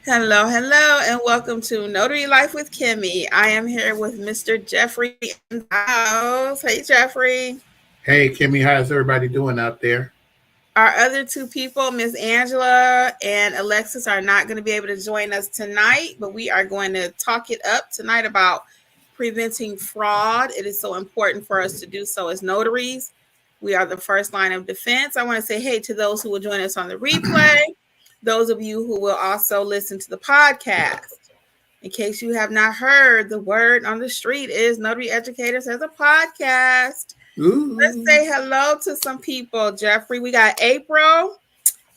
Hello, hello, and welcome to Notary Life with Kimmy. I am here with Mr. Jeffrey in the house. Hey, Jeffrey. Hey, Kimmy, how's everybody doing out there? Our other two people, Miss Angela and Alexis, are not going to be able to join us tonight, but we are going to talk it up tonight about preventing fraud. It is so important for us to do so as notaries. We are the first line of defense. I want to say hey to those who will join us on the replay, those of you who will also listen to the podcast. In case you have not heard, the word on the street is Notary Educators has a podcast. Let's Ooh, say hello to some people. Jeffrey, we got April.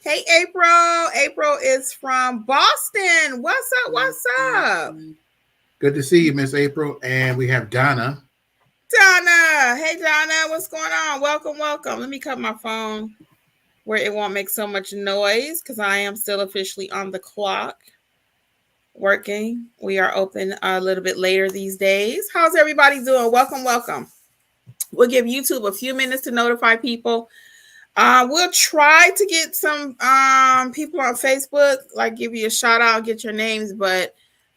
Hey, April. April is from Boston. What's up? What's up? good to see you, Miss April. And we have Donna. Donna. Hey, Donna. What's going on? Welcome, welcome. Let me cut my phone where it won't make so much noise because I am still officially on the clock working. We are open a little bit later these days. How's everybody doing? Welcome, welcome. We'll give YouTube a few minutes to notify people. We'll try to get some people on Facebook, like give you a shout out, get your names, but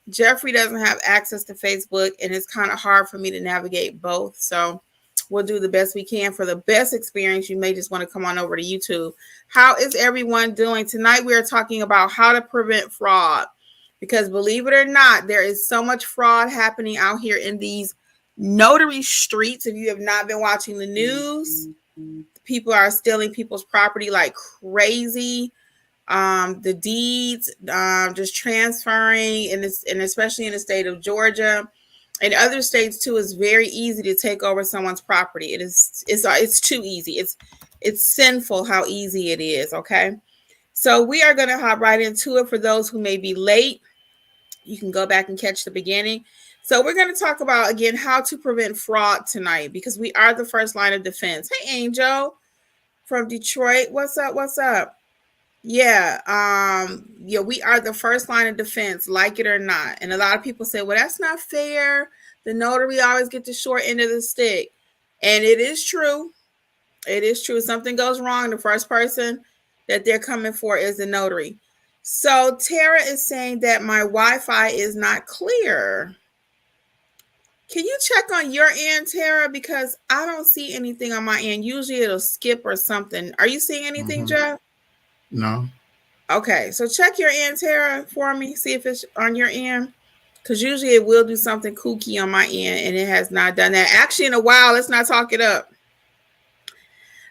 Jeffrey doesn't have access to Facebook, and it's kind of hard for me to navigate both. So we'll do the best we can for the best experience. You may just want to come on over to YouTube. How is everyone doing? Tonight we are talking about how to prevent fraud. Because believe it or not, there is so much fraud happening out here in these notary streets. If you have not been watching the news, people are stealing people's property like crazy. The deeds, just transferring, and especially in the state of Georgia and other states too, it's very easy to take over someone's property. It's too easy. It's sinful how easy it is. Okay, so we are going to hop right into it. For those who may be late, you can go back and catch the beginning. So we're going to talk about again how to prevent fraud tonight because we are the first line of defense. Hey, Angel from Detroit, what's up? What's up? Yeah, we are the first line of defense, like it or not. And a lot of people say, well, that's not fair. The notary always get the short end of the stick. And it is true. It is true. Something goes wrong, the first person that they're coming for is the notary. So Tara is saying that my Wi-Fi is not clear. Can you check on your end, Tara? Because I don't see anything on my end. Usually it'll skip or something. Are you seeing anything, Mm-hmm. Jeff? No. Okay, so check your end, Tara, for me. See if it's on your end. Because usually it will do something kooky on my end, and it has not done that. Actually, in a while, let's not talk it up.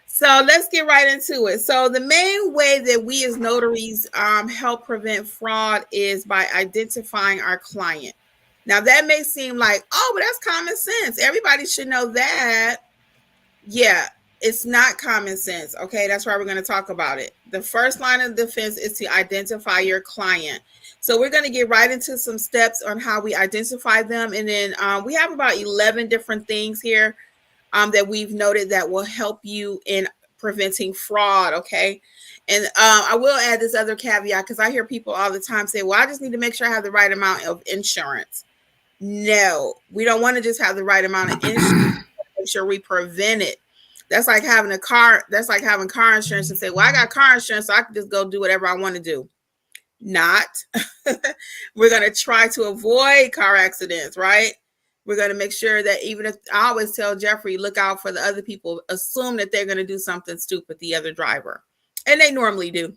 So let's get right into it. So the main way that we as notaries help prevent fraud is by identifying our client. Now that may seem like, oh, but that's common sense. Everybody should know that. Yeah, it's not common sense. Okay, that's why we're going to talk about it. The first line of defense is to identify your client. So we're going to get right into some steps on how we identify them, and then we have about 11 different things here that we've noted that will help you in preventing fraud. Okay, and I will add this other caveat because I hear people all the time say, "Well, I just need to make sure I have the right amount of insurance." No, we don't want to just have the right amount of insurance. Make sure we prevent it. That's like having a car. That's like having car insurance and say, "Well, I got car insurance, so I can just go do whatever I want to do." Not. We're going to try to avoid car accidents, right? We're going to make sure that even if I always tell Jeffrey, look out for the other people, assume that they're going to do something stupid, the other driver. And they normally do.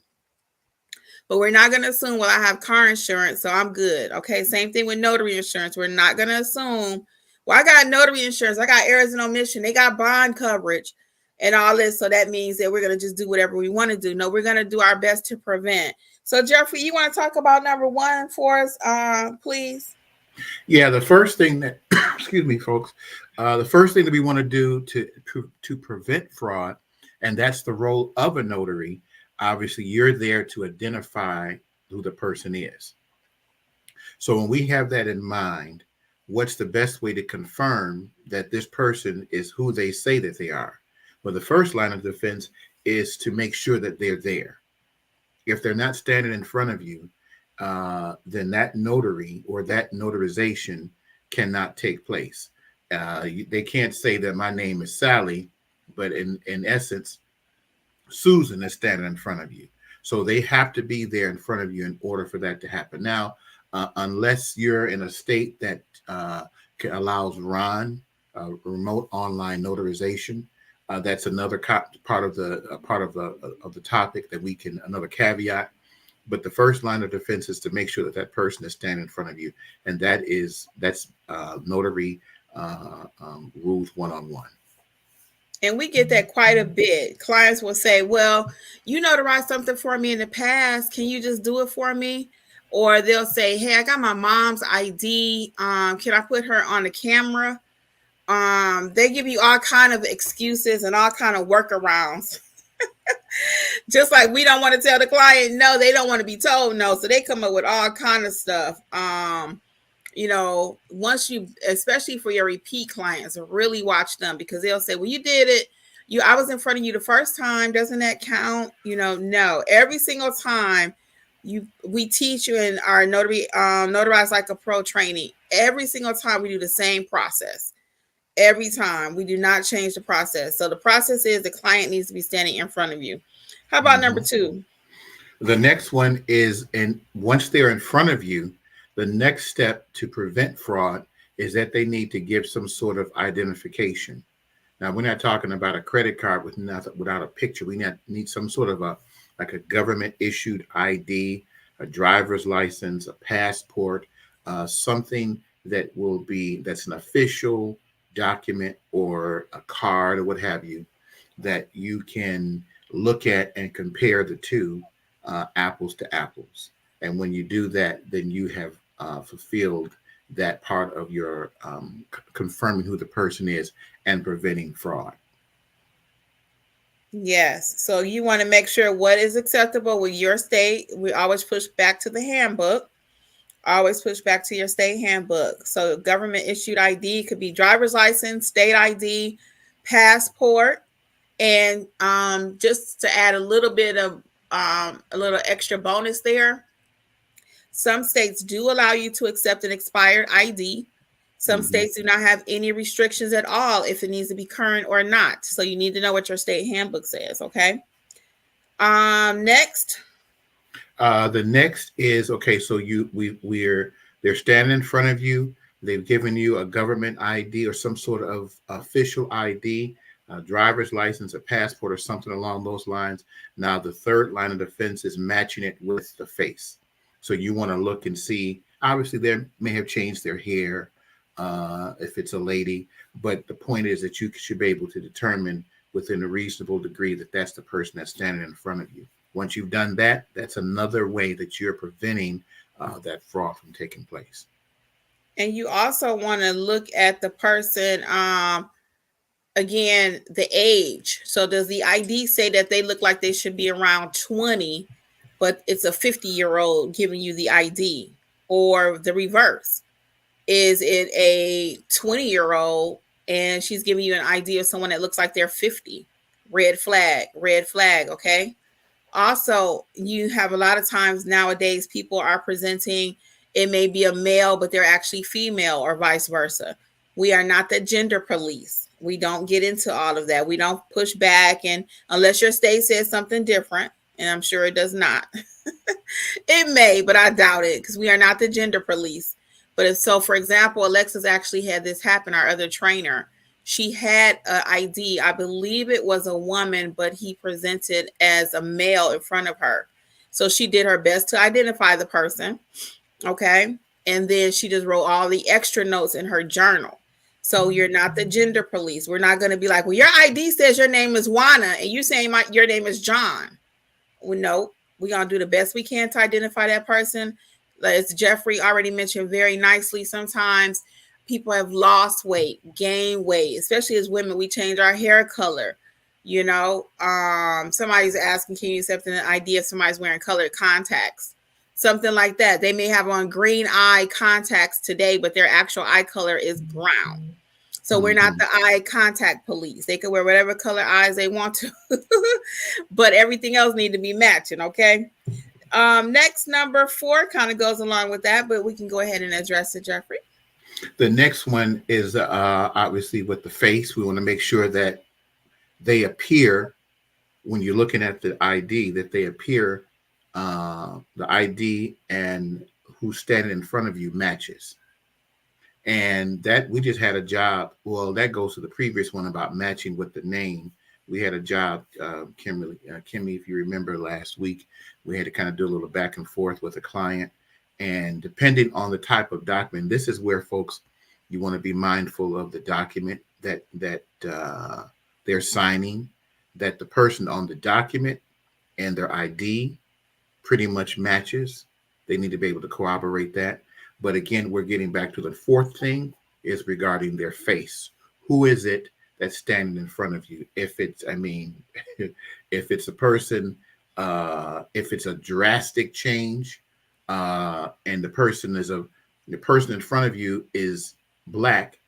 But we're not going to assume, well, I have car insurance, so I'm good. Okay. Same thing with notary insurance. We're not going to assume, well, I got notary insurance. I got Arizona Mission. They got bond coverage and all this. So that means that we're going to just do whatever we want to do. No, we're going to do our best to prevent. So, Jeffrey, you want to talk about number one for us, please? Yeah, the first thing that, excuse me, folks, the first thing that we want to do to prevent fraud, and that's the role of a notary. Obviously, you're there to identify who the person is. So when we have that in mind, what's the best way to confirm that this person is who they say that they are? Well, the first line of defense is to make sure that they're there. If they're not standing in front of you, then that notary or that notarization cannot take place. They can't say that my name is Sally, but in essence, Susan is standing in front of you. So they have to be there in front of you in order for that to happen. Now, unless you're in a state that allows RON, remote online notarization, that's another part of the topic that we can, another caveat. But the first line of defense is to make sure that that person is standing in front of you, and that's notary rules 101. And we get that quite a bit. Clients will say, well, you notarized something for me in the past. Can you just do it for me? Or they'll say, hey, I got my mom's ID. Can I put her on the camera? They give you all kind of excuses and all kind of workarounds. Just like we don't want to tell the client no, they don't want to be told no. So they come up with all kind of stuff. Once you, especially for your repeat clients, really watch them, because they'll say, well, you did it. I was in front of you the first time. Doesn't that count? No, every single time we teach you in our Notarize Like a Pro training. Every single time we do the same process. Every time we do not change the process. So the process is the client needs to be standing in front of you. How about number 2? The next one is, and once they're in front of you, the next step to prevent fraud is that they need to give some sort of identification. Now, we're not talking about a credit card without a picture. We need some sort of a government issued ID, a driver's license, a passport, something that's an official document or a card or what have you, that you can look at and compare the two, apples to apples. And when you do that, then you have fulfilled that part of your confirming who the person is and preventing fraud. Yes. So you want to make sure what is acceptable with your state. We always push back to the handbook. Always push back to your state handbook. So government issued ID could be driver's license, state ID, passport. And just to add a little bit of a little extra bonus there, some states do allow you to accept an expired ID. Some states do not have any restrictions at all if it needs to be current or not. So you need to know what your state handbook says, okay? Next. The next is, okay, so they're standing in front of you. They've given you a government ID or some sort of official ID, a driver's license, a passport, or something along those lines. Now, the third line of defense is matching it with the face. So you want to look and see, obviously they may have changed their hair if it's a lady, but the point is that you should be able to determine within a reasonable degree that that's the person that's standing in front of you. Once you've done that, that's another way that you're preventing that fraud from taking place. And you also want to look at the person, again, the age. So does the ID say that they look like they should be around 20, but it's a 50-year-old giving you the ID? Or the reverse? Is it a 20-year-old and she's giving you an ID of someone that looks like they're 50? Red flag, okay? Also, you have a lot of times nowadays people are presenting, it may be a male, but they're actually female, or vice versa. We are not the gender police. We don't get into all of that. We don't push back, and unless your state says something different, and I'm sure it does not. It may, but I doubt it, because we are not the gender police. But if so, for example, Alexis actually had this happen, our other trainer. She had an ID. I believe it was a woman, but he presented as a male in front of her. So she did her best to identify the person. Okay. And then she just wrote all the extra notes in her journal. So you're not the gender police. We're not going to be like, well, your ID says your name is Juana and you saying your name is John. Well, no, we're going to do the best we can to identify that person. As Jeffrey already mentioned very nicely, sometimes people have lost weight, gained weight, especially as women. We change our hair color. Somebody's asking, can you accept an ID if somebody's wearing colored contacts? Something like that. They may have on green eye contacts today, but their actual eye color is brown. So we're not the eye contact police. They can wear whatever color eyes they want to, but everything else need to be matching, okay? Next, number 4 kind of goes along with that, but we can go ahead and address it, Jeffrey. The next one is obviously with the face. We want to make sure that they appear, when you're looking at the ID, that they appear the ID and who's standing in front of you matches. And that we just had a job. Well, that goes to the previous one about matching with the name. We had a job, Kimmy, if you remember last week, we had to kind of do a little back and forth with a client. And depending on the type of document, this is where folks, you want to be mindful of the document that they're signing, that the person on the document and their ID pretty much matches. They need to be able to corroborate that. But again, we're getting back to the fourth thing is regarding their face. Who is it that's standing in front of you? If it's, I mean, if it's a person, if it's a drastic change, and the person in front of you is black,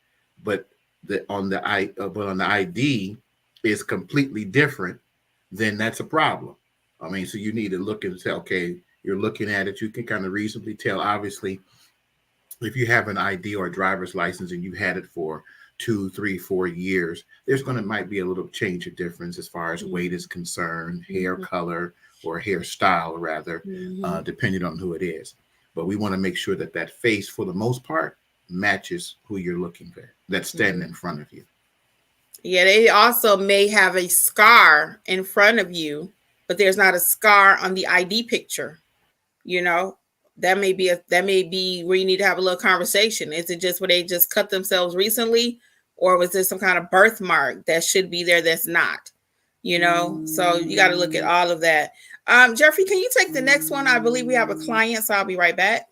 but but on the ID is completely different, then that's a problem. I mean, so you need to look and say, okay, you're looking at it. You can kind of reasonably tell. Obviously, if you have an ID or a driver's license and you had it for 2, 3, 4 years, there's going to might be a little change of difference as far as weight is concerned, hair color or hairstyle rather, depending on who it is. But we want to make sure that that face, for the most part, matches who you're looking for, that's standing in front of you. Yeah, they also may have a scar in front of you, but there's not a scar on the ID picture. You know, that may be where you need to have a little conversation. Is it just where they just cut themselves recently, or was there some kind of birthmark that should be there that's not? You know, so you got to look at all of that. Jeffrey, can you take the next one? I believe we have a client, so I'll be right back.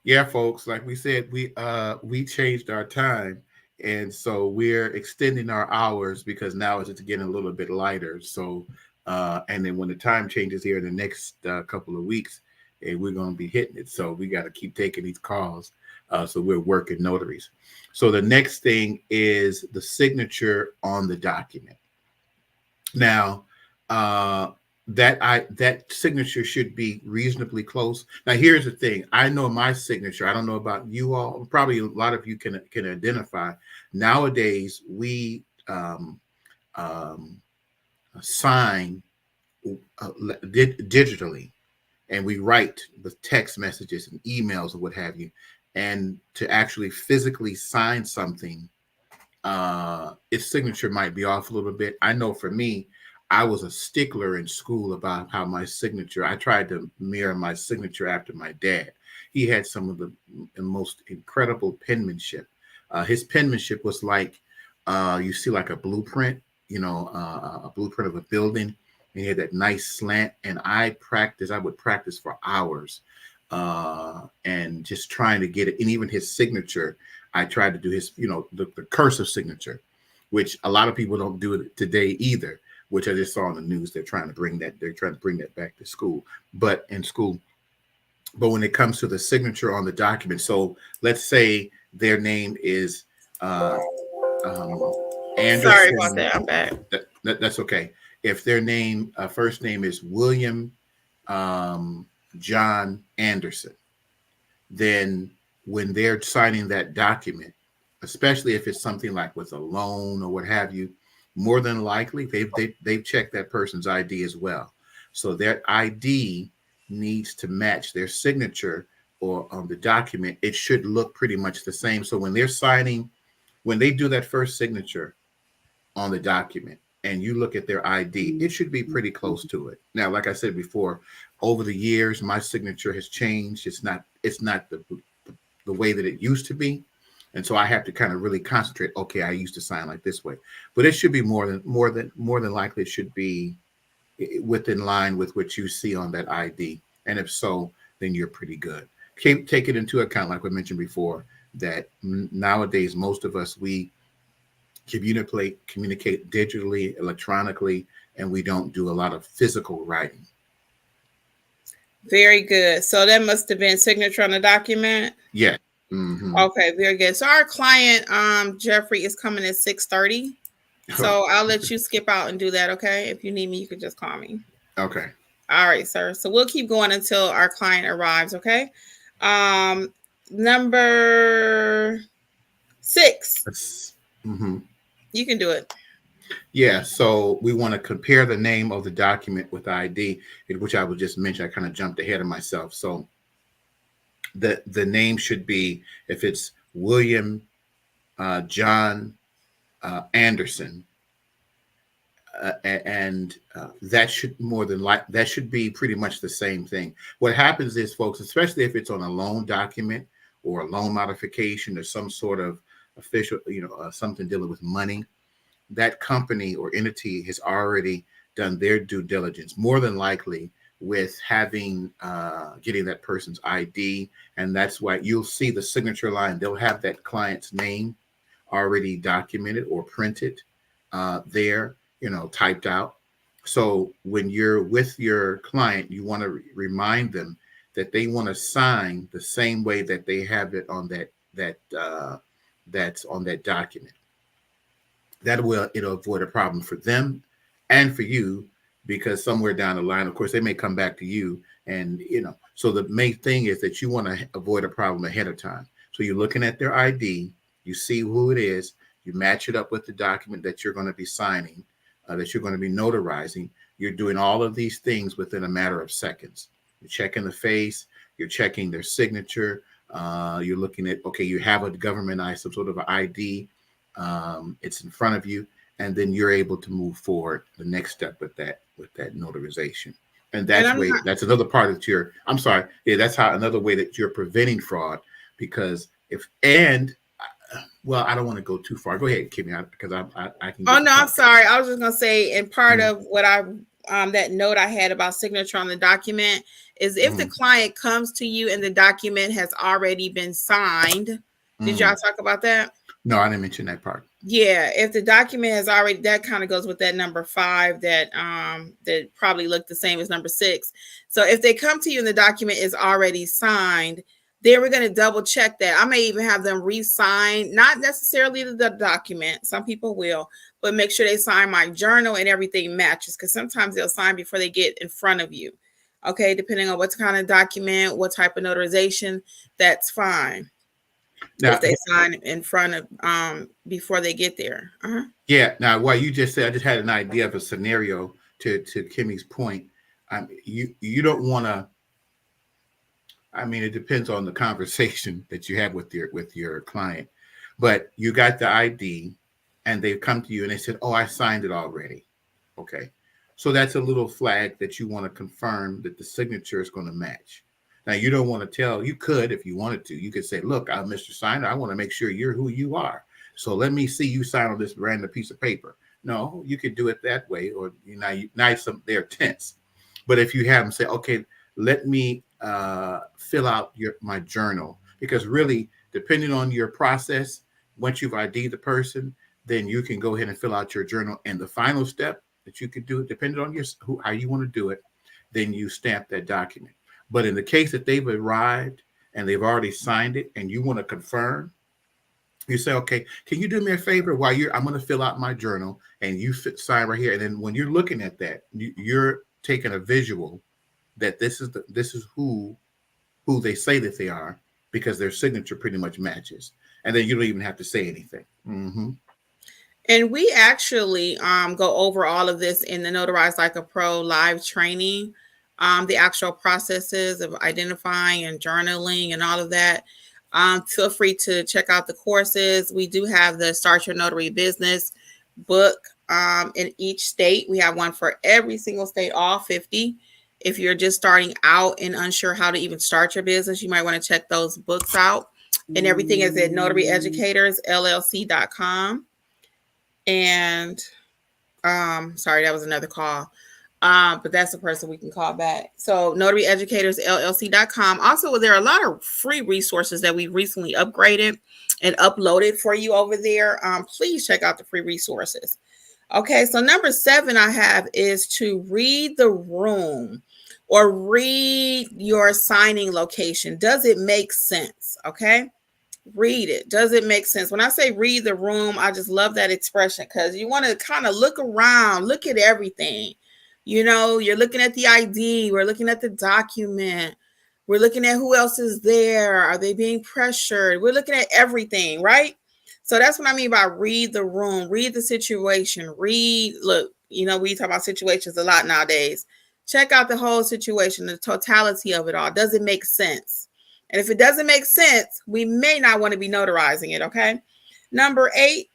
Yeah, folks, like we said, we changed our time, and so we're extending our hours because now it's getting a little bit lighter. So, and then when the time changes here in the next couple of weeks, we're going to be hitting it. So we got to keep taking these calls. So we're working notaries. So the next thing is the signature on the document. Now, that signature should be reasonably close. Now, here's the thing. I know my signature. I don't know about you all. Probably a lot of you can identify. Nowadays, we sign digitally, and we write with text messages and emails or what have you. And to actually physically sign something, its signature might be off a little bit. I know for me, I was a stickler in school about how my signature, I tried to mirror my signature after my dad. He had some of the most incredible penmanship. His penmanship was like, you see like a blueprint, a blueprint of a building. And he had that nice slant. And I would practice for hours and just trying to get it. And even his signature, I tried to do his, the cursive signature, which a lot of people don't do it today either, which I just saw on the news. They're trying to bring that back to school, but when it comes to the signature on the document, so let's say their name is Anderson. Sorry about that. I'm back. That's okay. If their name, first name is William John Anderson, then when they're signing that document, especially if it's something like with a loan or what have you, more than likely they've checked that person's ID as well. So their ID needs to match their signature or on the document. It should look pretty much the same. So when they're signing, when they do that first signature on the document and you look at their ID, it should be pretty close to it. Now, like I said before, over the years, my signature has changed. It's not the way that it used to be. And so I have to kind of really concentrate. Okay, I used to sign like this way, but it should be more than likely it should be within line with what you see on that ID. And if so, then you're pretty good. Take it into account, like we mentioned before, that nowadays most of us, we communicate digitally, electronically, and we don't do a lot of physical writing. Very good. So that must have been signature on the document. Yeah. Mm-hmm. Okay, very good. So our client, Jeffrey, is coming at 6:30. So I'll let you skip out and do that. Okay. If you need me, you can just call me. Okay. All right, sir. So we'll keep going until our client arrives. Okay. Number 6. Mm-hmm. You can do it. Yeah, so we want to compare the name of the document with the ID, which I would just mention. I kind of jumped ahead of myself. So the name should be, if it's William John Anderson, and that should more than like that should be pretty much the same thing. What happens is, folks, especially if it's on a loan document or a loan modification or some sort of official, something dealing with money, that company or entity has already done their due diligence, more than likely with having getting that person's ID, and that's why you'll see the signature line. They'll have that client's name already documented or printed there, typed out. So when you're with your client, you want to remind them that they want to sign the same way that they have it on that's on that document. That will it'll avoid a problem for them and for you, because somewhere down the line, of course, they may come back to you, and so the main thing is that you want to avoid a problem ahead of time. So you're looking at their ID, you see who it is, you match it up with the document that you're going to be signing, that you're going to be notarizing. You're doing all of these things within a matter of seconds. You're checking the face, you're checking their signature, you're looking at, okay, you have a government some sort of an ID, it's in front of you, and then you're able to move forward the next step with that notarization. And And I'm not, that's another part of your, I'm sorry, yeah, that's how another way that you're preventing fraud. Because if and well, I don't want to go too far. Go ahead, Kimmy, because I can oh get to no, I'm talking. sorry. I was just gonna say, and part Mm-hmm. of what I that note I had about signature on the document is if the Mm-hmm. client comes to you and the document has already been signed. Did Mm-hmm. y'all talk about that? No, I didn't mention that part. Yeah, if the document has already, that kind of goes with that number 5 that probably looked the same as number 6. So if they come to you and the document is already signed, then we're going to double check that. I may even have them re-sign, not necessarily the document. Some people will, but make sure they sign my journal and everything matches, because sometimes they'll sign before they get in front of you. Okay, depending on what kind of document, what type of notarization, that's fine if Now, they sign in front of before they get there. yeah. Now, what you just said, I just had an idea of a scenario to Kimmy's point. You don't want to. I mean, it depends on the conversation that you have with your client, but you got the ID, and they've come to you and they said, "Oh, I signed it already." Okay, so that's a little flag that you want to confirm that the signature is going to match. Now, you don't want to tell. You could, if you wanted to, you could say, "Look, I'm Mr. Signer. I want to make sure you're who you are. So let me see you sign on this random piece of paper." No, you could do it that way, or they're tense. But if you have them say, "Okay, let me fill out my journal," because really, depending on your process, once you've ID'd the person, then you can go ahead and fill out your journal. And the final step that you could do, depending on how you want to do it, then you stamp that document. But in the case that they've arrived and they've already signed it, and you want to confirm, you say, "Okay, can you do me a favor while I'm going to fill out my journal, and you sign right here." And then when you're looking at that, you're taking a visual that this is who they say that they are, because their signature pretty much matches, and then you don't even have to say anything. Mm-hmm. And we actually go over all of this in the Notarize Like a Pro live training, the actual processes of identifying and journaling and all of that. Feel free to check out the courses. We do have the Start Your Notary Business book in each state. We have one for every single state, all 50. If you're just starting out and unsure how to even start your business, you might want to check those books out. And everything is at notaryeducatorsllc.com. And sorry, that was another call. But that's the person we can call back. So notaryeducatorsllc.com. Also, there are a lot of free resources that we recently upgraded and uploaded for you over there. Please check out the free resources. Okay, so number 7 I have is to read the room or read your signing location. Does it make sense? Okay. Read it. Does it make sense? When I say read the room, I just love that expression, because you want to kind of look around, look at everything. You're looking at the ID, we're looking at the document, we're looking at who else is there. Are they being pressured? We're looking at everything, right? So that's what I mean by read the room, read the situation, look, we talk about situations a lot nowadays. Check out the whole situation, the totality of it all. Does it make sense? And if it doesn't make sense, we may not want to be notarizing it, okay? Number 8.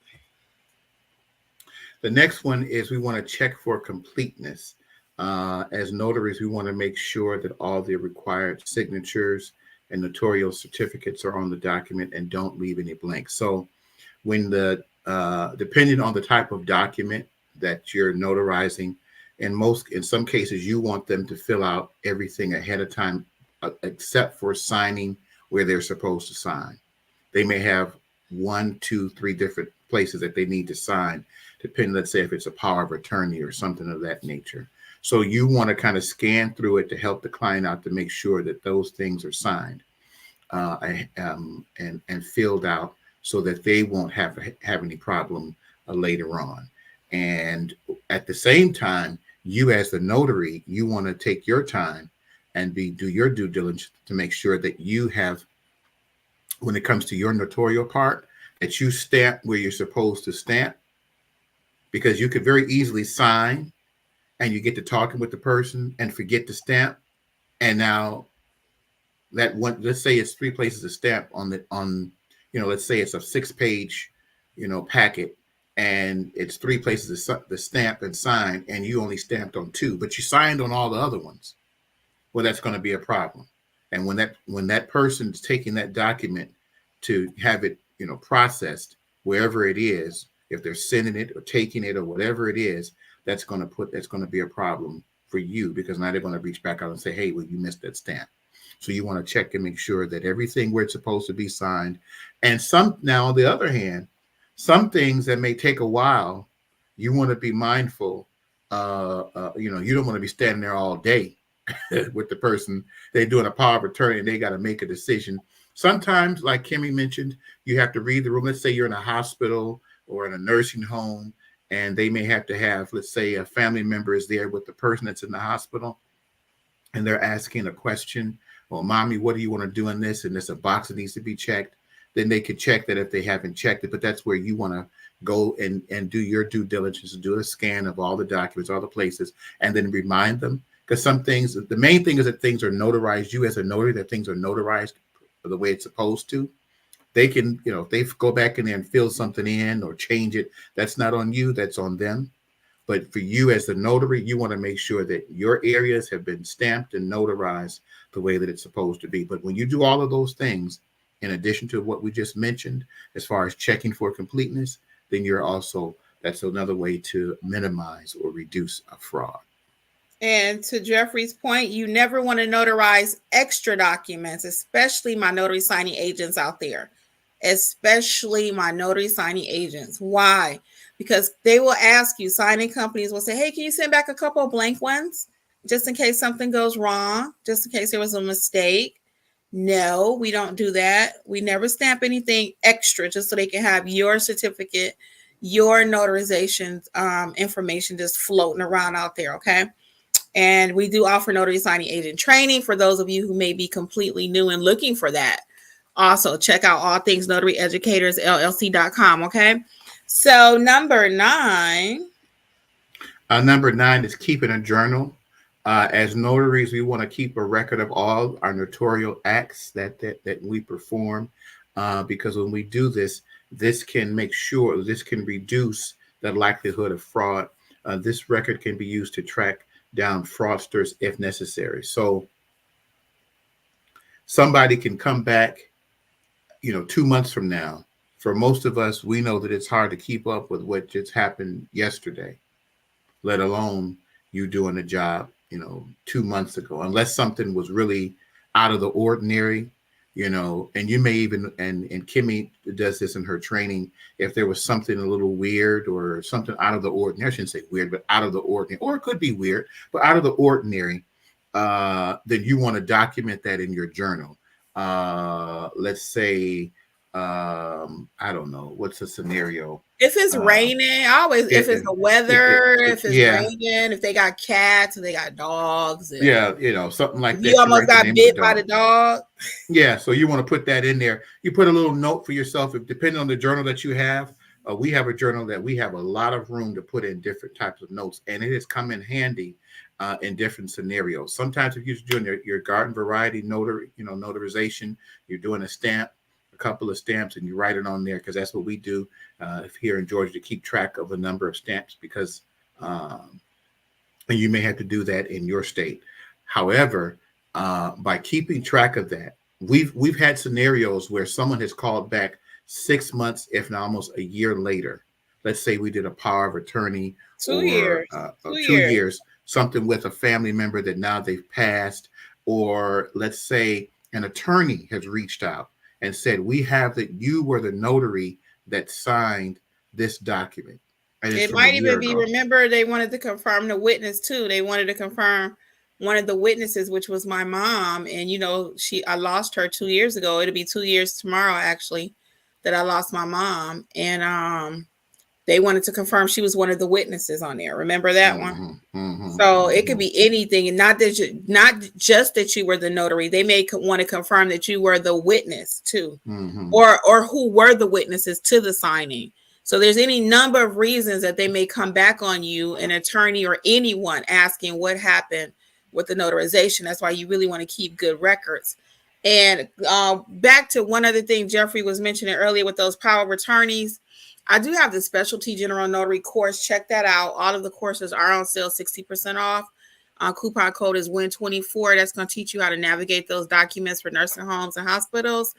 The next one is we want to check for completeness. As notaries, we want to make sure that all the required signatures and notarial certificates are on the document and don't leave any blanks. So when depending on the type of document that you're notarizing, in some cases, you want them to fill out everything ahead of time, except for signing where they're supposed to sign. They may have 1, 2, 3 different places that they need to sign, depending, let's say if it's a power of attorney or something of that nature. So you want to kind of scan through it to help the client out to make sure that those things are signed and filled out so that they won't have any problem later on. And at the same time, you as the notary, you want to take your time and do your due diligence to make sure that you have, when it comes to your notarial part, that you stamp where you're supposed to stamp, because you could very easily sign and you get to talking with the person and forget to stamp. And now that one, let's say it's 3 places to stamp let's say it's a 6-page, packet, and it's 3 places to stamp and sign, and you only stamped on 2, but you signed on all the other ones. Well, that's going to be a problem. And when that person's taking that document to have it, processed wherever it is, if they're sending it or taking it or whatever it is, that's going to be a problem for you, because now they're going to reach back out and say, hey, well, you missed that stamp. So you want to check and make sure that everything where it's supposed to be signed. And now, on the other hand, some things that may take a while, you want to be mindful. You don't want to be standing there all day with the person. They're doing a power of attorney and they got to make a decision. Sometimes, like Kimmy mentioned, you have to read the room. Let's say you're in a hospital or in a nursing home, and they may have to have, let's say, a family member is there with the person that's in the hospital, and they're asking a question. Well, mommy, what do you want to do in this? And there's a box that needs to be checked. Then they could check that if they haven't checked it. But that's where you want to go and do your due diligence, do a scan of all the documents, all the places, and then remind them. Because some things, the main thing is that things are notarized. You as a notary, that things are notarized the way it's supposed to. They can, if they go back in there and fill something in or change it, that's not on you, that's on them. But for you as the notary, you want to make sure that your areas have been stamped and notarized the way that it's supposed to be. But when you do all of those things, in addition to what we just mentioned, as far as checking for completeness, then that's another way to minimize or reduce a fraud. And to Jeffrey's point, you never want to notarize extra documents, especially my notary signing agents out there. Especially my notary signing agents. Why? Because they will ask you, signing companies will say, hey, can you send back a couple of blank ones just in case something goes wrong, just in case there was a mistake? No, we don't do that. We never stamp anything extra just so they can have your certificate, your notarization information just floating around out there, okay? And we do offer notary signing agent training for those of you who may be completely new and looking for that. Also, check out all things notaryeducatorsllc.com, okay? So number 9. Number 9 is keeping a journal. As notaries, we want to keep a record of all our notarial acts that we perform, because when we do this can reduce the likelihood of fraud. This record can be used to track down fraudsters if necessary. So somebody can come back 2 months from now. For most of us, we know that it's hard to keep up with what just happened yesterday, let alone you doing a job, 2 months ago, unless something was really out of the ordinary, and you may even, and Kimmy does this in her training, if there was something a little weird or something out of the ordinary, I shouldn't say weird, but out of the ordinary, or it could be weird, but out of the ordinary, then you want to document that in your journal. Let's say I don't know what's a scenario. If it's raining, if it's the weather, if it's yeah, raining, if they got cats and they got dogs, and yeah, something like if you that. You almost write the got name of the bit by the dog. dog. Yeah, so you want to put that in there. You put a little note for yourself, if depending on the journal that you have. We have a journal that we have a lot of room to put in different types of notes, and it has come in handy in different scenarios. Sometimes if you're doing your garden variety notarization, you're doing a couple of stamps, and you write it on there because that's what we do here in Georgia, to keep track of a number of stamps, because and you may have to do that in your state. However, by keeping track of that, we've had scenarios where someone has called back 6 months, if not almost a year later. Let's say we did a power of attorney 2 or years. 2 2 years. years, something with a family member that now they've passed, or let's say an attorney has reached out and said, we have that you were the notary that signed this document. And it's It from a might year even be, ago. remember, they wanted to confirm the witness too. They wanted to confirm one of the witnesses, which was my mom. And I lost her 2 years ago. It'll be 2 years tomorrow, actually, that I lost my mom. And they wanted to confirm she was one of the witnesses on there. Remember that one? So it could be anything, and not just that you were the notary. They may want to confirm that you were the witness too, or who were the witnesses to the signing. So there's any number of reasons that they may come back on you, an attorney or anyone, asking what happened with the notarization. That's why you really want to keep good records. And back to one other thing Jeffrey was mentioning earlier with those power of attorneys. I do have the specialty general notary course. Check that out. All of the courses are on sale, 60% off. Coupon code is WIN24. That's going to teach you how to navigate those documents for nursing homes and hospitals.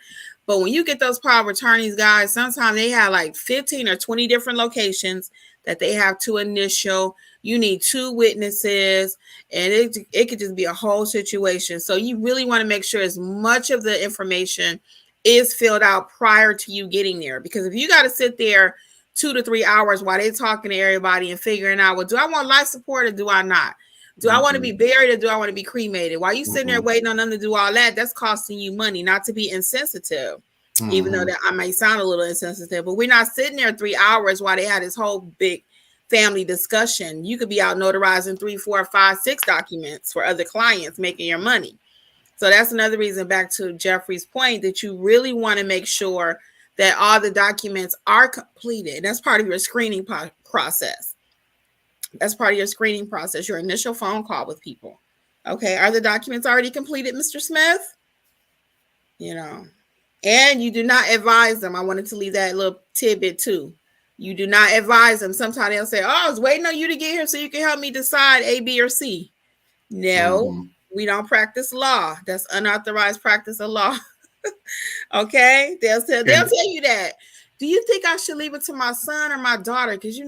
But when you get those power of attorneys, guys, sometimes they have like 15 or 20 different locations that they have to initial. You need 2 witnesses, and it could just be a whole situation. So you really want to make sure as much of the information is filled out prior to you getting there. Because if you got to sit there 2 to 3 hours while they're talking to everybody and figuring out, well, do I want life support or do I not? Do I want to be buried or do I want to be cremated? While you sitting there waiting on them to do all that, that's costing you money. Not to be insensitive, even though that I may sound a little insensitive, but we're not sitting there 3 hours while they had this whole big family discussion. You could be out notarizing 3, 4, 5, 6 documents for other clients, making your money. So that's another reason, back to Jeffrey's point, that you really want to make sure that all the documents are completed. That's part of your screening process. That's part of your screening process, your initial phone call with people. Okay, are the documents already completed, Mr. Smith? And you do not advise them. I wanted to leave that little tidbit too. You do not advise them. Sometimes they'll say, oh, I was waiting on you to get here so you can help me decide A, B, or C. No, we don't practice law. That's unauthorized practice of law. Okay, they'll tell you that. Do you think I should leave it to my son or my daughter? Because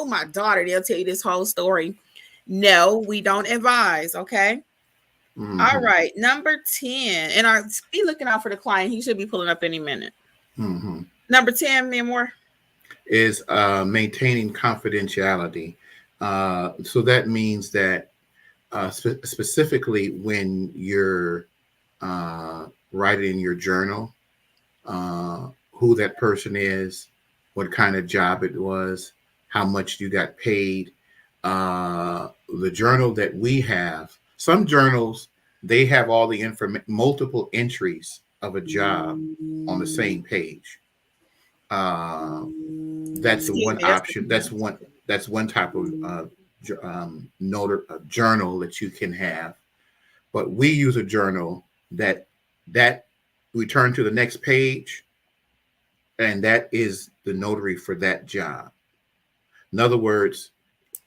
my daughter, they'll tell you this whole story. No, we don't advise. Okay. All right, number 10, and be looking out for the client. He should be pulling up any minute. Number 10, Memoir, is maintaining confidentiality. So that means that specifically when you're writing in your journal, who that person is, what kind of job it was, how much you got paid. The journal that we have, some journals, they have all the multiple entries of a job on the same page. That's the one option. That's one type of journal that you can have. But we use a journal that we turn to the next page, and that is the notary for that job. In other words,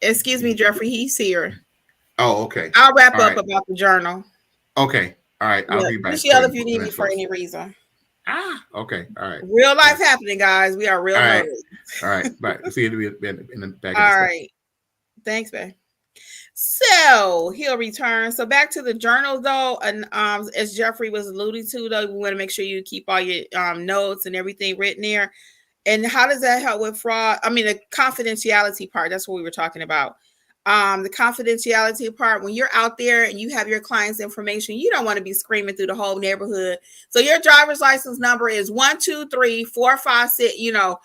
excuse me, Jeffrey, he's here. Oh, okay. I'll wrap up about the journal. Okay. All right. I'll be back. Reach out if you need me for any reason. Okay. All right. Real life happening, guys. We are real notaries. All right. Bye. See you in the back. All right. Thanks, babe. So he'll return. So back to the journal, though, and as Jeffrey was alluding to, though, we want to make sure you keep all your notes and everything written there. And how does that help with fraud? I mean, the confidentiality part. That's what we were talking about. The confidentiality part, when you're out there and you have your client's information, you don't want to be screaming through the whole neighborhood. So your driver's license number is 12345 6. You don't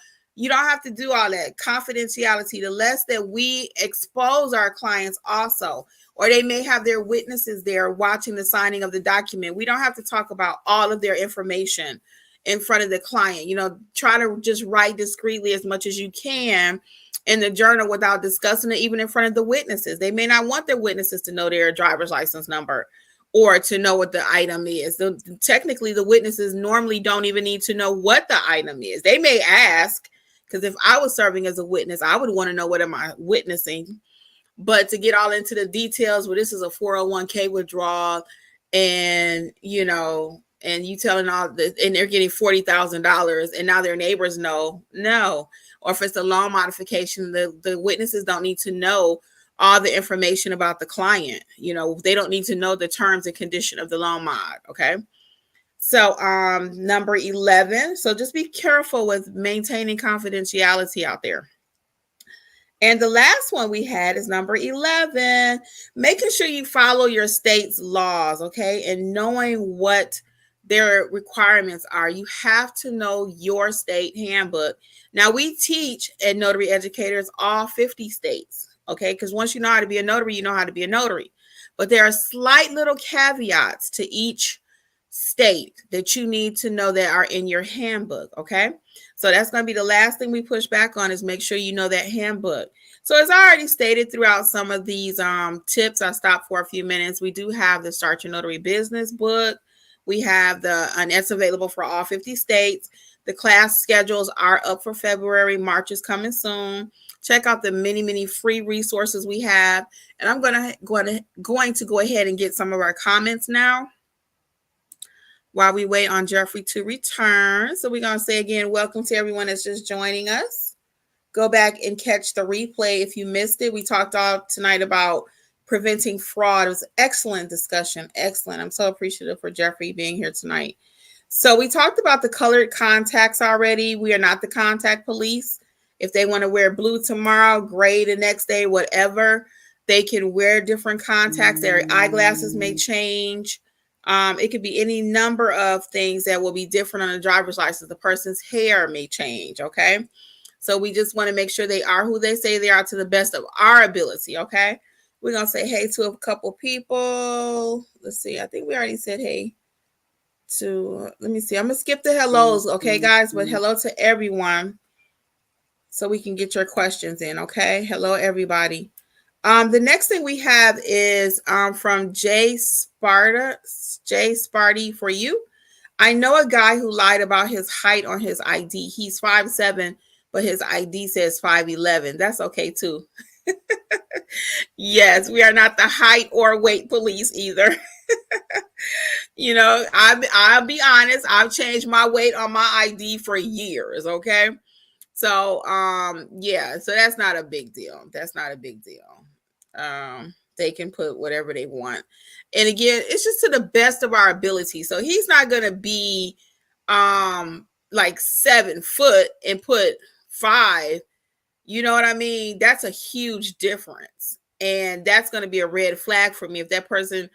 have to do all that. Confidentiality, the less that we expose our clients also, or they may have their witnesses there watching the signing of the document. We don't have to talk about all of their information in front of the client. Try to just write discreetly as much as you can in the journal without discussing it, even in front of the witnesses. They may not want their witnesses to know their driver's license number or to know what the item is. Technically, the witnesses normally don't even need to know what the item is. They may ask, because if I was serving as a witness, I would want to know what am I witnessing. But to get all into the details, well, this is a 401k withdrawal, and and you telling all this, and they're getting $40,000, and now their neighbors know, no. Or if it's a loan modification, the witnesses don't need to know all the information about the client. They don't need to know the terms and condition of the loan mod. Okay. So number 11. So just be careful with maintaining confidentiality out there. And the last one we had is number 11, making sure you follow your state's laws, okay, and knowing what their requirements are. You have to know your state handbook. Now, we teach at Notary Educators all 50 states, okay, because once you know how to be a notary, you know how to be a notary. But there are slight little caveats to each state that you need to know that are in your handbook, okay? So that's going to be the last thing we push back on, is make sure you know that handbook. So as I already stated throughout some of these tips, I stopped for a few minutes. We do have the Start Your Notary Business book. We have and it's available for all 50 states. The class schedules are up for February. March is coming soon. Check out the many, many free resources we have. And I'm going to go ahead and get some of our comments now while we wait on Jeffrey to return. So we're going to say again, welcome to everyone that's just joining us. Go back and catch the replay if you missed it. We talked all tonight about preventing fraud. It was an excellent discussion. Excellent. I'm so appreciative for Jeffrey being here tonight. So we talked about the colored contacts already. We are not the contact police. If they want to wear blue tomorrow, gray the next day, whatever, they can wear different contacts. Their eyeglasses may change. It could be any number of things that will be different on a driver's license. The person's hair may change, okay? So we just want to make sure they are who they say they are to the best of our ability, okay? We're going to say hey to a couple people. Let's see. I think we already said hey to, let me see. I'm going to skip the hellos, okay, guys? But hello to everyone so we can get your questions in, okay? Hello, everybody. The next thing we have is from Jay Sparty for you. I know a guy who lied about his height on his ID. He's 5'7", but his ID says 5'11". That's okay too. Yes, we are not the height or weight police either. I'll be honest. I've changed my weight on my ID for years. Okay. So, yeah, so that's not a big deal. That's not a big deal. They can put whatever they want. And again, it's just to the best of our ability. So he's not going to be, like 7 foot and put 5. You know what I mean? That's a huge difference. And that's going to be a red flag for me. If that person,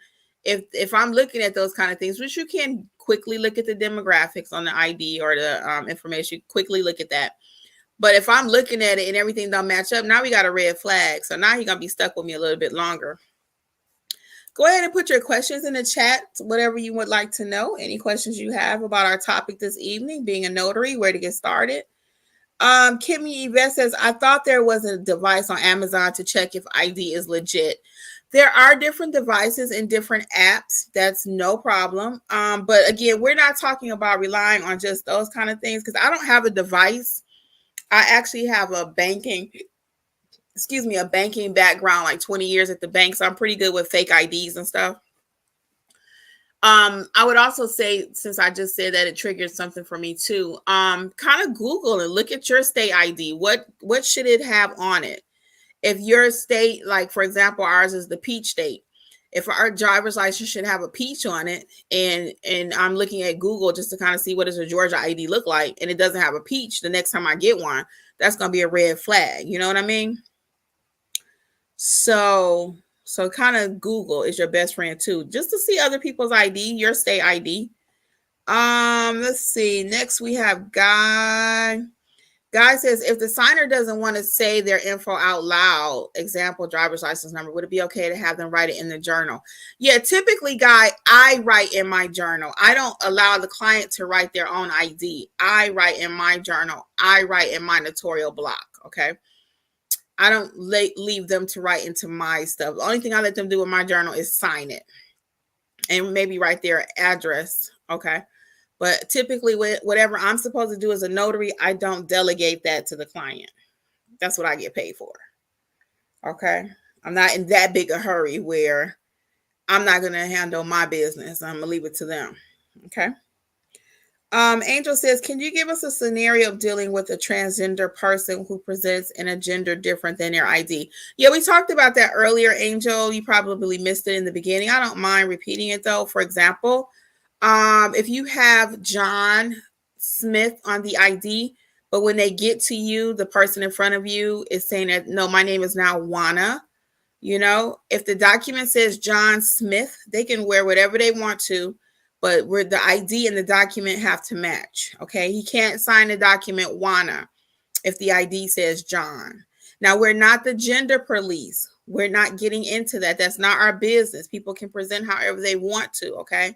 if I'm looking at those kind of things, which you can quickly look at the demographics on the ID or the information, quickly look at that. But if I'm looking at it and everything don't match up, now we got a red flag. So now he's going to be stuck with me a little bit longer. Go ahead and put your questions in the chat, whatever you would like to know. Any questions you have about our topic this evening, being a notary, where to get started. Kimmy Yvette says, I thought there was a device on Amazon to check if ID is legit. There are different devices and different apps. That's no problem. But again, we're not talking about relying on just those kind of things, because I don't have a device. I actually have a banking background, like 20 years at the bank. So I'm pretty good with fake IDs and stuff. I would also say, since I just said that, it triggered something for me too. Kind of Google and look at your state ID. What should it have on it? If your state, like for example, ours is the peach state. If our driver's license should have a peach on it, and I'm looking at Google just to kind of see what does a Georgia ID look like, and it doesn't have a peach, the next time I get one, that's going to be a red flag. You know what I mean? So kind of Google is your best friend too, just to see other people's ID, your state ID. Let's see. Next we have Guy. Guy says, if the signer doesn't want to say their info out loud, example, driver's license number, would it be okay to have them write it in the journal? Yeah, typically, Guy, I write in my journal. I don't allow the client to write their own ID. I write in my journal. I write in my notarial block, okay? I don't leave them to write into my stuff. The only thing I let them do in my journal is sign it and maybe write their address, okay? But typically, whatever I'm supposed to do as a notary, I don't delegate that to the client. That's what I get paid for. Okay. I'm not in that big a hurry where I'm not going to handle my business. I'm going to leave it to them. Okay. Angel says, can you give us a scenario of dealing with a transgender person who presents in a gender different than their ID? Yeah, we talked about that earlier, Angel. You probably missed it in the beginning. I don't mind repeating it though. For example, if you have John Smith on the ID, but when they get to you, the person in front of you is saying that, no, my name is now Juana. You know, if the document says John Smith, they can wear whatever they want to, but where the ID and the document have to match. Okay. He can't sign the document Juana if the ID says John. Now, we're not the gender police. We're not getting into that. That's not our business. People can present however they want to. Okay.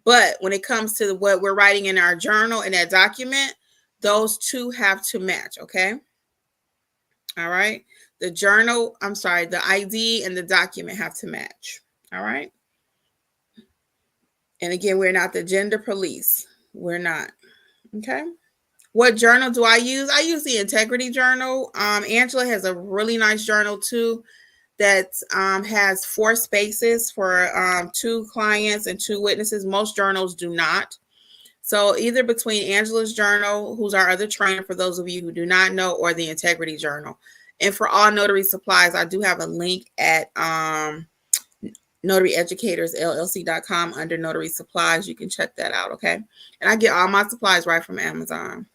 But when it comes to what we're writing in our journal and that document, those two have to match. Okay. All right. The ID and the document have to match. All right. And again, we're not the gender police. We're not. Okay. What journal do I use? I use the Integrity Journal. Angela has a really nice journal too that has 4 spaces for 2 clients and 2 witnesses. Most journals do not. So either between Angela's journal, who's our other trainer for those of you who do not know, or the Integrity Journal. And for all notary supplies, I do have a link at notaryeducatorsllc.com under notary supplies. You can check that out, okay? And I get all my supplies right from Amazon.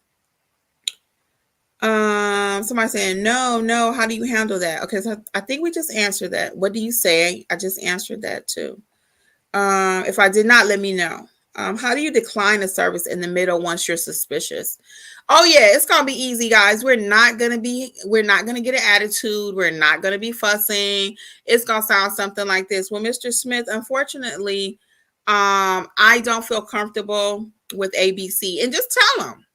Somebody saying, no, how do you handle that? Okay, so I think we just answered that. What do you say? I just answered that too. If I did not, let me know. How do you decline a service in the middle once you're suspicious? Oh yeah, it's gonna be easy, guys. We're not gonna get an attitude. We're not gonna be fussing. It's gonna sound something like this. Well, Mr. Smith, unfortunately, I don't feel comfortable with ABC. And just tell them.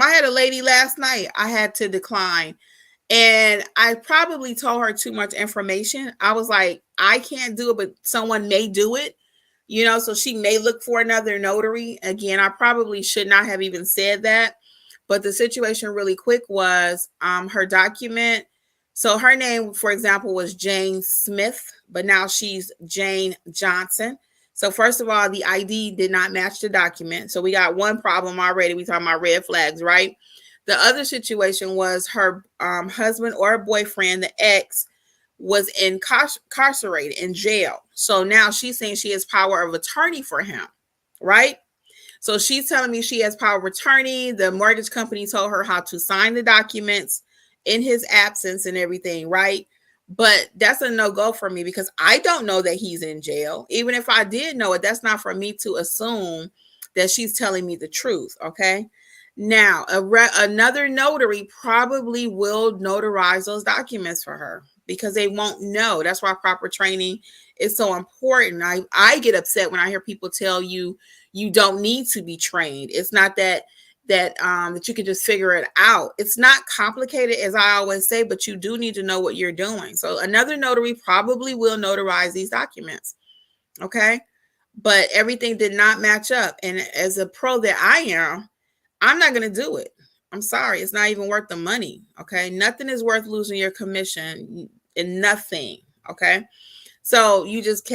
I had a lady last night I had to decline. And I probably told her too much information. I was like, I can't do it, but someone may do it. You know, so she may look for another notary. Again, I probably should not have even said that. But the situation really quick was her document. So her name, for example, was Jane Smith, but now she's Jane Johnson. So first of all, the ID did not match the document. So we got one problem already. We talking about red flags, right? The other situation was her husband or boyfriend, the ex, was incarcerated in jail. So now she's saying she has power of attorney for him, right? So she's telling me she has power of attorney. The mortgage company told her how to sign the documents in his absence and everything, right? But that's a no-go for me because I don't know that he's in jail. Even if I did know it, that's not for me to assume that she's telling me the truth, okay? Now, another notary probably will notarize those documents for her because they won't know. That's why proper training is so important. I get upset when I hear people tell you you don't need to be trained. It's not that you can just figure it out. It's not complicated, as I always say, but you do need to know what you're doing. So another notary probably will notarize these documents. Okay. But everything did not match up. And as a pro that I am, I'm not going to do it. I'm sorry. It's not even worth the money. Okay. Nothing is worth losing your commission and nothing. Okay. So you just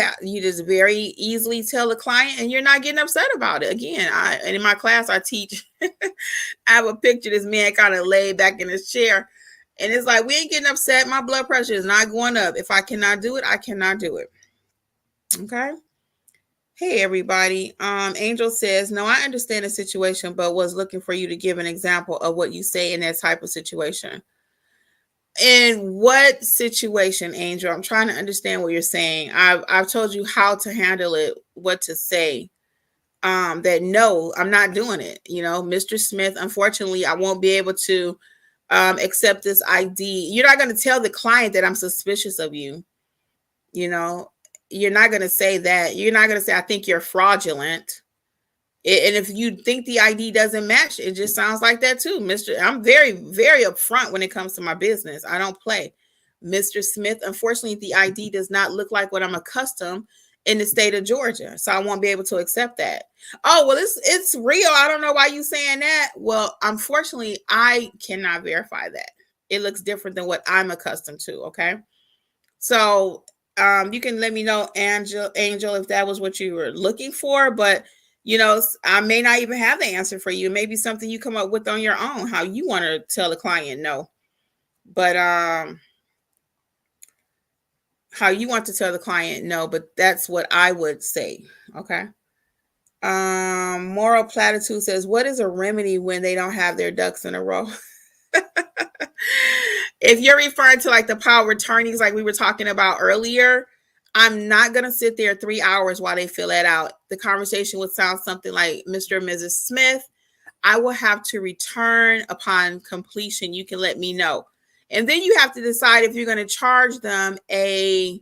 very easily tell the client and you're not getting upset about it. Again, and in my class, I teach, I have a picture of this man kind of laid back in his chair. And it's like, we ain't getting upset. My blood pressure is not going up. If I cannot do it, I cannot do it. Okay. Hey, everybody. Angel says, no, I understand the situation, but was looking for you to give an example of what you say in that type of situation. In what situation, Angel? I'm trying to understand what you're saying. I've told you how to handle it, what to say. That no, I'm not doing it. Mr. Smith, unfortunately, I won't be able to accept this ID. You're not going to tell the client that I'm suspicious of you. You're not going to say that. You're not going to say, I think you're fraudulent. And if you think the ID doesn't match, it just sounds like that too. I'm very, very upfront when it comes to my business. I don't play. Mr. Smith, unfortunately, the ID does not look like what I'm accustomed in the state of Georgia. So I won't be able to accept that. Oh, well, it's real. I don't know why you saying that. Well, unfortunately, I cannot verify that. It looks different than what I'm accustomed to. Okay. So you can let me know, Angel, if that was what you were looking for, but I may not even have the answer for you. Maybe something you come up with on your own, how you want to tell the client no. But how you want to tell the client no, but that's what I would say. Okay. Moral Platitude says, what is a remedy when they don't have their ducks in a row? If you're referring to like the power attorneys, like we were talking about earlier, I'm not going to sit there 3 hours while they fill that out. The conversation would sound something like, Mr. and Mrs. Smith, I will have to return upon completion. You can let me know. And then you have to decide if you're going to charge them oh,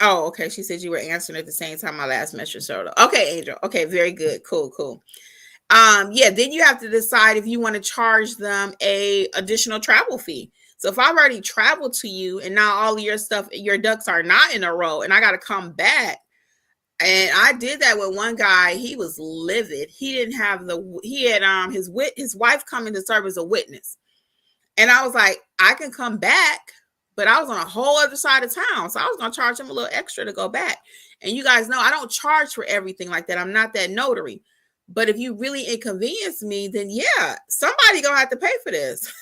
okay. She said you were answering at the same time my last message showed up. Okay, Angel. Okay, very good. Cool. Yeah, then you have to decide if you want to charge them a additional travel fee. So if I've already traveled to you and now all of your stuff, your ducks are not in a row and I got to come back. And I did that with one guy. He was livid. He didn't have he had his wife coming to serve as a witness. And I was like, I can come back, but I was on a whole other side of town. So I was going to charge him a little extra to go back. And you guys know I don't charge for everything like that. I'm not that notary. But if you really inconvenience me, then yeah, somebody going to have to pay for this.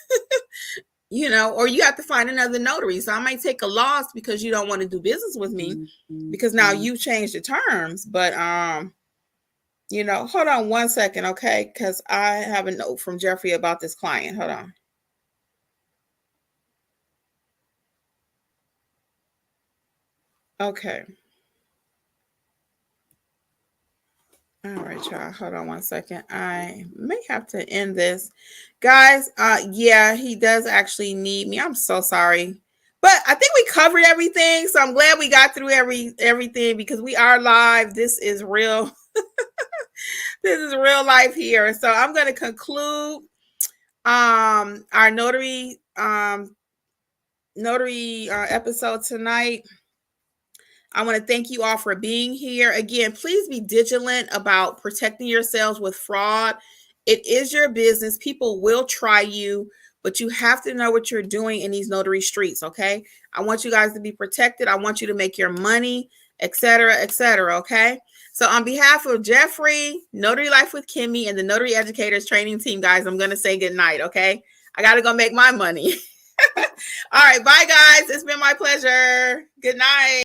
Or you have to find another notary. So I might take a loss because you don't want to do business with me because now you changed the terms. But, hold on one second, okay? Because I have a note from Jeffrey about this client. Hold on. Okay. All right, y'all. Hold on one second. I may have to end this. Guys, yeah, he does actually need me. I'm so sorry. But I think we covered everything. So I'm glad we got through everything because we are live. This is real. This is real life here. So I'm going to conclude our notary episode tonight. I want to thank you all for being here. Again, please be vigilant about protecting yourselves with fraud. It is your business. People will try you, but you have to know what you're doing in these notary streets, okay? I want you guys to be protected. I want you to make your money, etc., okay? So on behalf of Jeffrey, Notary Life with Kimmy, and the Notary Educators Training Team, guys, I'm going to say good night, okay? I got to go make my money. All right, bye, guys. It's been my pleasure. Good night.